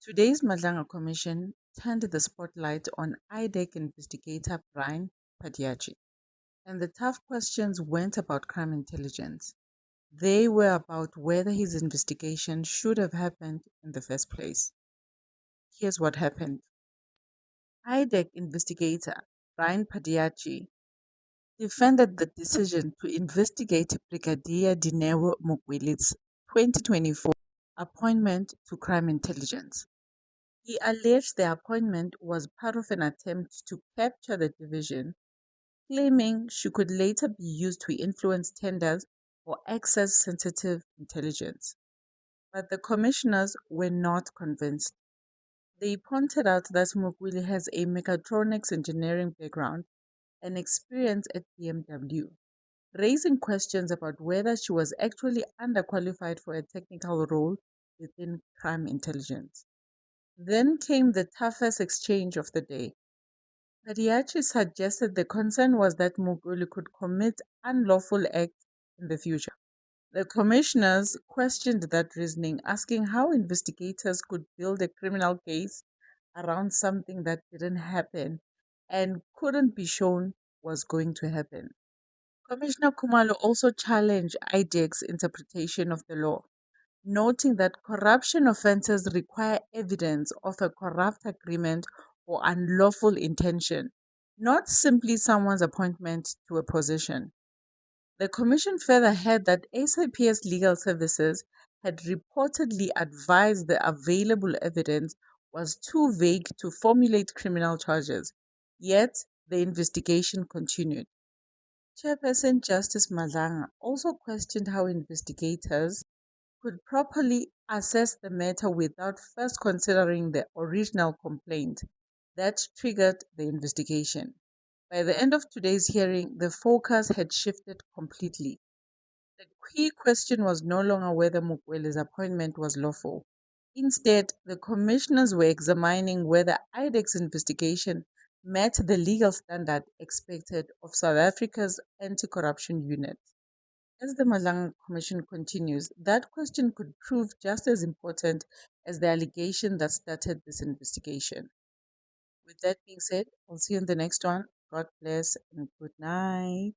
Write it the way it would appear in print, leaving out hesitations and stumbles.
Today's Madlanga Commission turned the spotlight on IDEC investigator Brian Padiachi. And the tough questions weren't about crime intelligence. They were about whether his investigation should have happened in the first place. Here's what happened. IDEC investigator Brian Padiachi defended the decision to investigate Brigadier Dineo Mukweli's 2024 appointment to crime intelligence. He alleged the appointment was part of an attempt to capture the division, claiming she could later be used to influence tenders or access sensitive intelligence. But the commissioners were not convinced. They pointed out that Mukweli has a mechatronics engineering background and experience at BMW, raising questions about whether she was actually underqualified for a technical role within crime intelligence. Then came the toughest exchange of the day. Padiachi suggested the concern was that Mukweli could commit unlawful acts in the future. The commissioners questioned that reasoning, asking how investigators could build a criminal case around something that didn't happen and couldn't be shown was going to happen. Commissioner Kumalo also challenged IDEC's interpretation of the law, noting that corruption offenses require evidence of a corrupt agreement or unlawful intention, not simply someone's appointment to a position. The Commission further held that SAPS Legal Services had reportedly advised the available evidence was too vague to formulate criminal charges, yet the investigation continued. Chairperson Justice Madlanga also questioned how investigators could properly assess the matter without first considering the original complaint that triggered the investigation. By the end of today's hearing, the focus had shifted completely. The key question was no longer whether Mukweli's appointment was lawful. Instead, the commissioners were examining whether IDEC's investigation met the legal standard expected of South Africa's anti corruption unit. As the Malanga Commission continues, that question could prove just as important as the allegation that started this investigation. With that being said, I'll see you in the next one. God bless and good night.